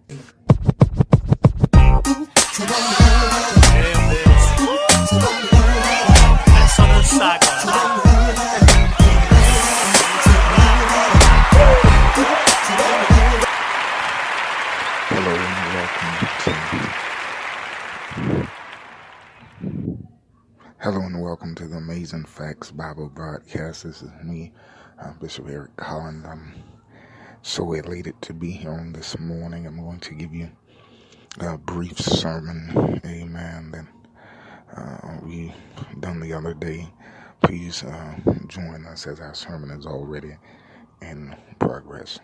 Hello and welcome to the Amazing Facts Bible broadcast. This is me, Bishop Eric Collins. I'm so elated to be here on this morning. I'm going to give you a brief sermon, amen, that we done the other day. Please join us as our sermon is already in progress.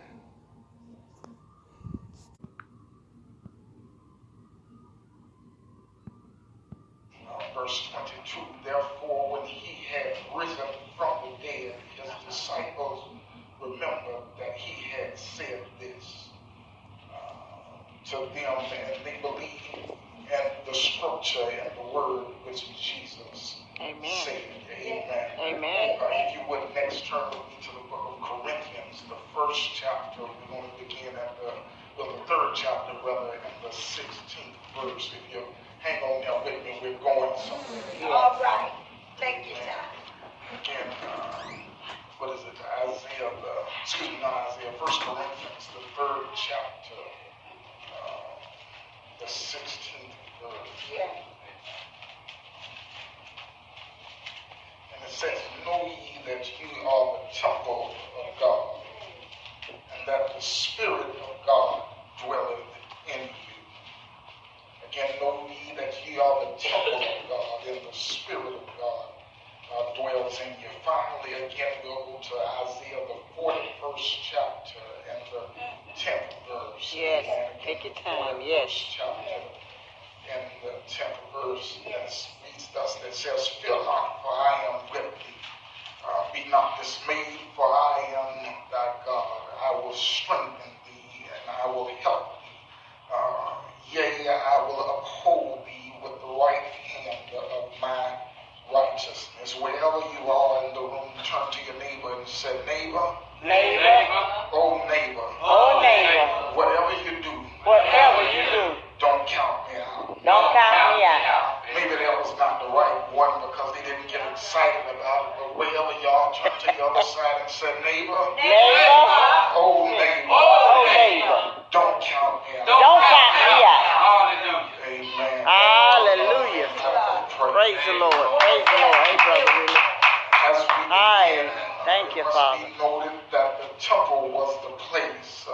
Verse 22, therefore, when he had risen from the dead, his disciples remembered that he had said this to them, and they believed in the scripture and the word which Jesus said. Amen. Amen. If you would next turn with me to the book of Corinthians, the first chapter. We're going to begin at the third chapter, rather, and the 16th verse. If you hang on there with me, we're going somewhere. All right. Thank you, Tom. Again, what is it? Isaiah, 1 Corinthians, the third chapter, the 16th verse. Yeah. And it says, know ye that ye are the temple of God, and that the Spirit of God dwelleth in you. Again, know ye that ye are the temple of God, and the Spirit of God dwells in you. Finally, again, we'll go to Isaiah, the 41st chapter, and the 10th verse. Yes, Again, take your the time, 41st yes. chapter, and the 10th verse, that reads thus, that says, fear not, for I am with thee. Be not dismayed, for I am thy God. I will strengthen thee, and I will help thee. Yea, I will uphold thee with the right hand of my righteousness. Wherever you are in the room, turn to your neighbor and say, neighbor, oh neighbor, whatever you do, don't count me out. Maybe that was not the right one because they didn't get excited about it, but wherever y'all turn to the other side and say, neighbor, oh neighbor, don't count me out. Amen. Hallelujah. Praise the Lord. Praise the Lord. Hey, Brother Willie. As we begin, Thank you, it must Father. be noted that the temple was the place,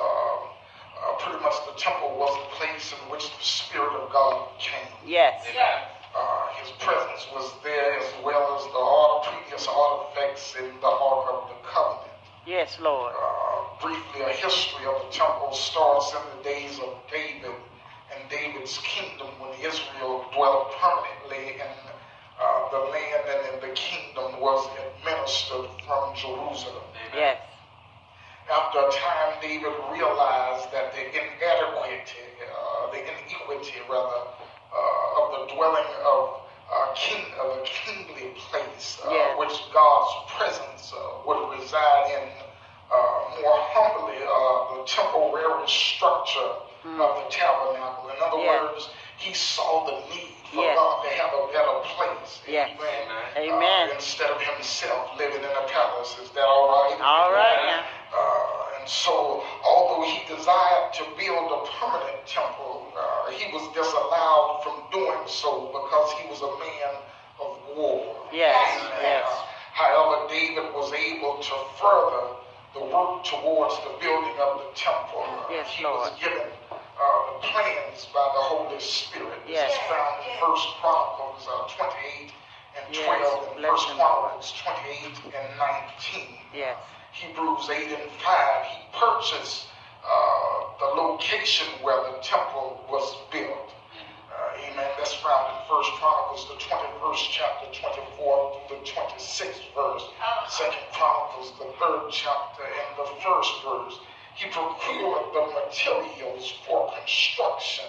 pretty much the temple was the place in which the Spirit of God came. Yes. His presence was there, as well as the previous artifacts in the Ark of the Covenant. Yes, Lord. Briefly, a history of the temple starts in the days of David and David's kingdom, when Israel dwelt permanently in the land, and in the kingdom was administered from Jerusalem. Yes. After a time, David realized that the inequity of the dwelling of a kingly place, which God's presence would reside in, more humbly, the temporary structure of the tabernacle. In other words, he saw the need for God to have a better place. Amen. Instead of himself living in a palace. Is that all right? All right. And so, although he desired to build a permanent temple, he was disallowed from doing so because he was a man of war. Yes. However, David was able to further the work towards the building of the temple. He was given the plans by the Holy Spirit. This is found in 1 Chronicles 28 and 12, and 1 Chronicles 28 and 19. Yes. Hebrews 8 and 5, he purchased the location where the temple was built. Amen. That's found in 1 Chronicles, the 21st chapter, 24 through the 26th verse. 2 Chronicles, the 3rd chapter, and the 1st verse. He procured the materials for construction.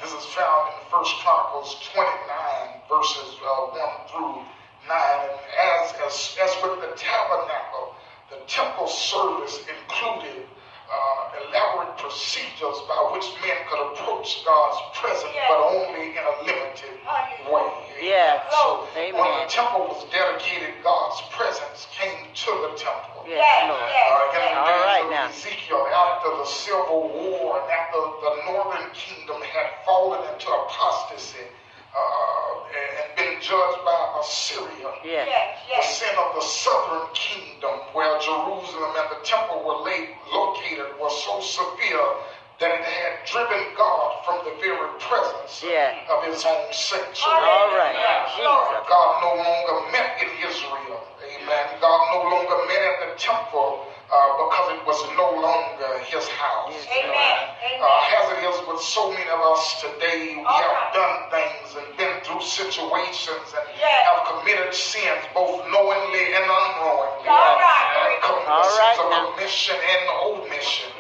This is found in 1 Chronicles 29, verses 1 through 9. And as with the tabernacle, the temple service included elaborate procedures by which men could approach God's presence, but only in a limited way. Yeah. So Amen. when the temple was dedicated, God's presence came to the temple. Yes, Lord. In the All days right of now. Ezekiel, after the Civil War and after the northern kingdom had fallen into apostasy and been judged by Assyria, Yes. the sin of the southern kingdom, where Jerusalem and the temple were located, was so severe that it had driven God from the very presence of his own sanctuary. All right. Jesus. God no longer met in Israel. Amen. God no longer met at the temple because it was no longer his house. As it is with so many of us today, we have done things and been through situations and have committed sins both knowingly and unknowingly. Sins of omission and omission.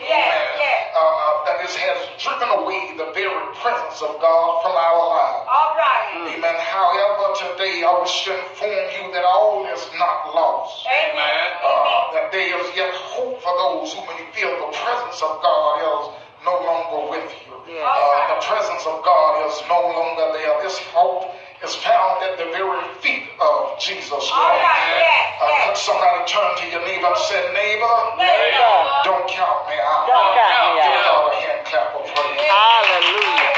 That has driven away the very presence of God from our lives. Amen. However, today I wish to inform you that all is not lost. That there is yet hope for those who may feel the presence of God is no longer with you. The presence of God is no longer there. This hope is found at the very feet of Jesus Christ. Could somebody turn to your neighbor and say, neighbor, don't count me out. Don't count me Give out. God a hand clap of praise. Hallelujah.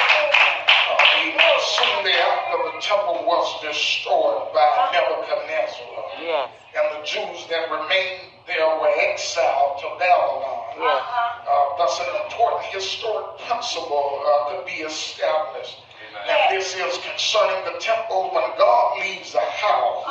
Soon thereafter, the temple was destroyed by Nebuchadnezzar. Yes. And the Jews that remained there were exiled to Babylon. Yes. Thus, an important historic principle could be established. And this is concerning the temple. When God leaves a house,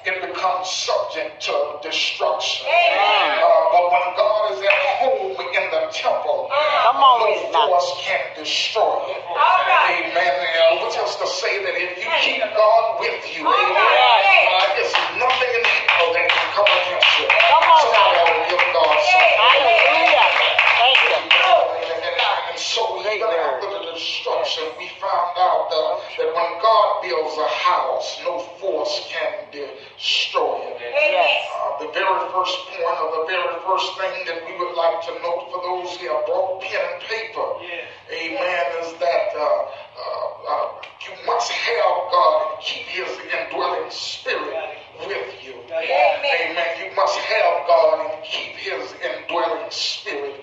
it becomes subject to destruction. But when God is at home in the temple, no force can destroy it. Amen. Which is to say that if you keep God with you, there's nothing in hell that can come against you. Somebody ought to give God something. Hallelujah. Thank you. And so even after the destruction, we found out that when God builds a house, no force can destroy it. The very first point, or the very first thing that we would like to note for those who have brought pen and paper, amen, is that you must have God and keep his indwelling spirit with you. Amen. You must have God and keep his indwelling spirit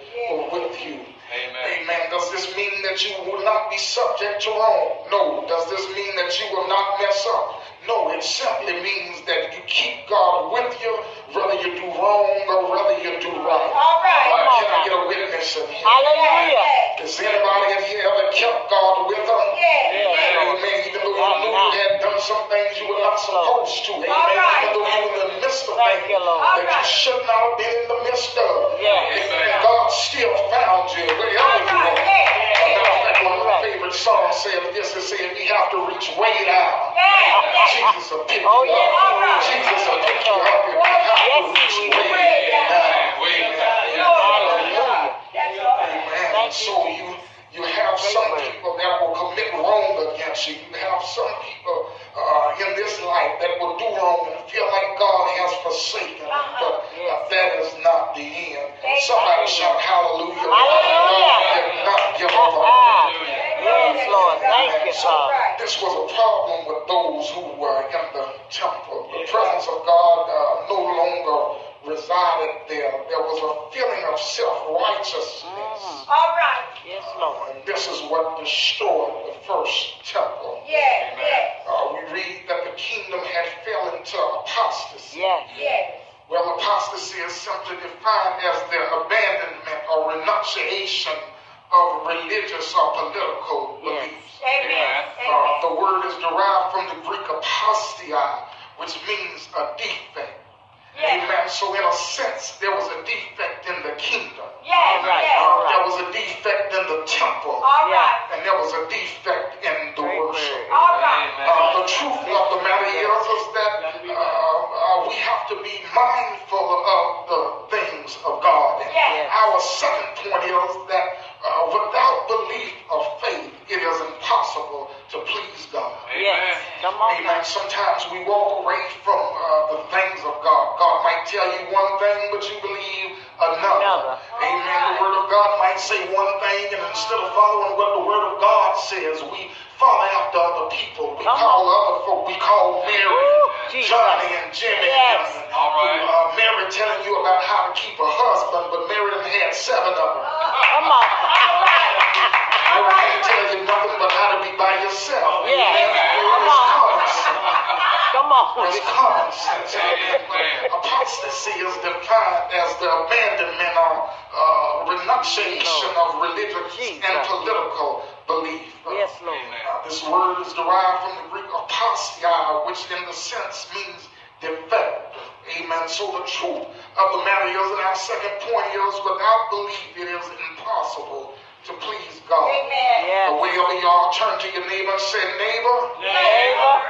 with you. Amen. Does this mean that you will not be subject to wrong? No. Does this mean that you will not mess up? No. It simply means that you keep God with you, whether you do wrong or whether you do right. Can I get a witness in here? Hallelujah. Has anybody in here ever kept God with them? Amen. Even though you knew you had done some things you were not supposed to. Amen. Even though you were in the midst of things that you should not have been in the midst of. Amen. God still found you wherever you were. One of my favorite songs says this. It says we have to reach way down. Jesus will pick you up. Jesus will pick you up if we have to reach way down. Amen. So you have some people that will commit wrong against you. You have some people in this life that will do wrong and feel like God has forsaken them. But that is not the end. Somebody shout hallelujah. God did not give up on you. Yes, Lord. Thank you, Father. This was a problem with those who were in the temple. The presence of God no longer resided there. There was a feeling of self-righteousness. Yes, Lord. And this is what destroyed the first temple. We read that the kingdom had fell into apostasy. Well, apostasy is simply defined as the abandonment or renunciation of religious or political beliefs. The word is derived from the Greek apostia, which means a defect. Amen. So in a sense, there was a defect in the kingdom. There was a defect in the temple. And there was a defect in the worship. The truth of the matter is that we have to be mindful of the things of God. And our second point is that without belief or faith, it is impossible to please God. Yes. Come on. Amen. Sometimes we walk away from the things of God. God might tell you one thing, but you believe another. Amen. The Word of God might say one thing, and instead of following what the Word of God says, we follow after other people. We call other folk. We call Mary, Johnny, and Jimmy. Yes. Mary telling you about how to keep a husband, but Mary done had 7 of them. Come on. Mary can't tell you nothing but how to be by yourself. Yes. Come on. Come on. It's common sense. Apostasy is defined as the abandonment or renunciation of religious and political belief. Yes, Lord. This word is derived from the Greek apostasia, which in the sense means defect. Amen. So the truth of the matter is, and our second point is, without belief it is impossible to please God. Amen. Yes. Wherever y'all turn to your neighbor and say, neighbor,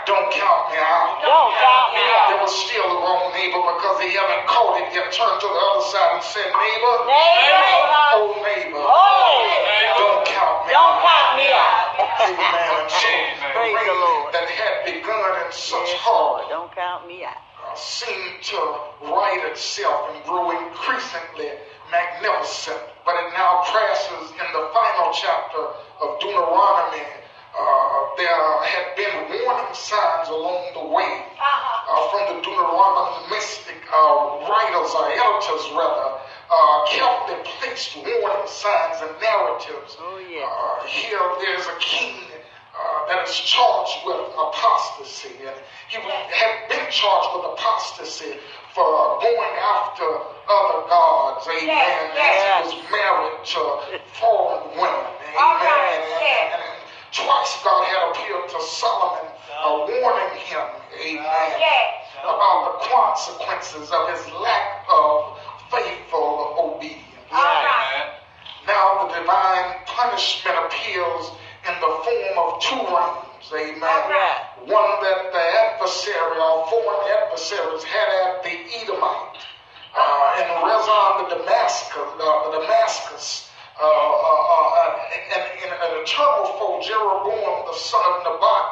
don't count me out. Don't count me out. There was still a wrong neighbor because he haven't caught it yet. Turn to the other side and say, neighbor, oh neighbor, don't count me out. Don't count me out. Amen. And so the Praise the rain Lord. that had begun in such Yes, heart Lord. Don't count me out. seemed to right itself and grew increasingly magnificent, but it now crashes in the final chapter of Deuteronomy. There had been warning signs along the way from the Deuteronomistic writers or editors rather, carefully placed warning signs and narratives. Oh, yeah. Here there's a king that is charged with apostasy, and he had been charged with apostasy for going after other gods, amen, as he was married to foreign women, amen. And twice God had appeared to Solomon, warning him, amen, about the consequences of his lack of faithful obedience. Now the divine punishment appears in the form of 2 realms, amen. One that the adversary or foreign adversaries had at the Edomite, in Rezon the Damascus, and an eternal foe, Jeroboam the son of Nebat,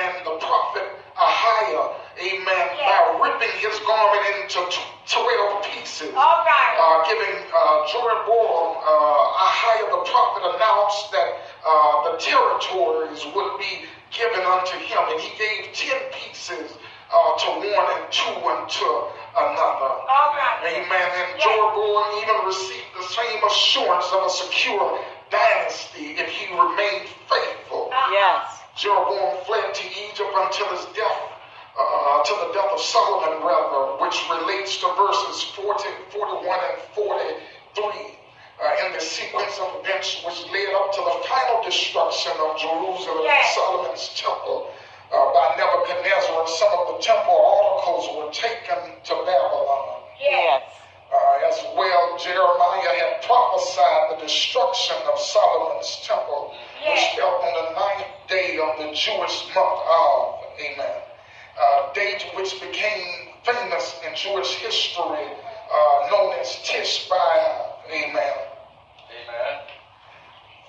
and the prophet Ahiah, amen, by ripping his garment into 12 pieces, giving Jeroboam, Ahiah the prophet announced that the territories would be given unto him, and he gave 10 pieces to one and 2 unto another. Amen. And Jeroboam even received the same assurance of a secure dynasty if he remained faithful. Yes. Jeroboam fled to Egypt until his death, to the death of Solomon, rather, which relates to verses 40, 41, and 43. In the sequence of events which led up to the final destruction of Jerusalem and Solomon's temple by Nebuchadnezzar, and some of the temple articles were taken to Babylon. Yes. As well, Jeremiah had prophesied the destruction of Solomon's temple, which fell on the 9th day of the Jewish month of, amen, date which became famous in Jewish history, known as Tish B'Av, amen.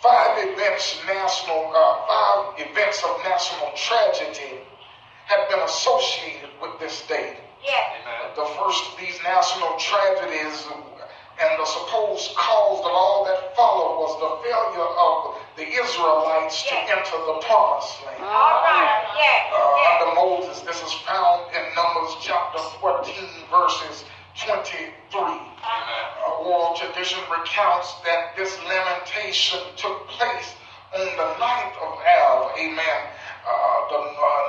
5 events of national tragedy had been associated with this date. The first of these national tragedies and the supposed cause of all that followed was the failure of the Israelites to enter the promised land. Under Moses, this is found in Numbers chapter 14, verses 23. Oral tradition recounts that this lamentation took place on the 9th of Av, amen. The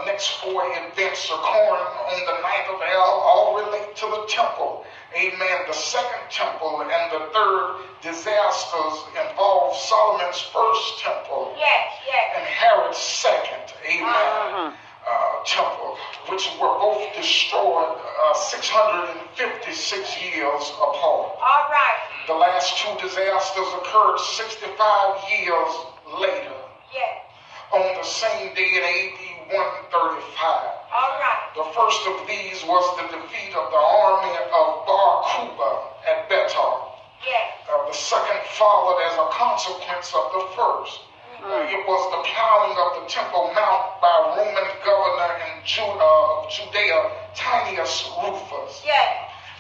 next 4 events occurring on the 9th of Av all relate to the temple, amen. The second temple and the third disasters involve Solomon's first temple and Herod's second, amen, temple, which were both destroyed 656 years apart. The last 2 disasters occurred 65 years later. On the same day in AD 135. The first of these was the defeat of the army of Bar Kokhba at Betar. The second followed as a consequence of the first. It was the plowing of the Temple Mount by Roman governor in Judea, Tinius Rufus.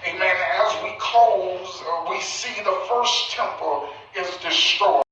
Amen. As we close, we see the first temple is destroyed.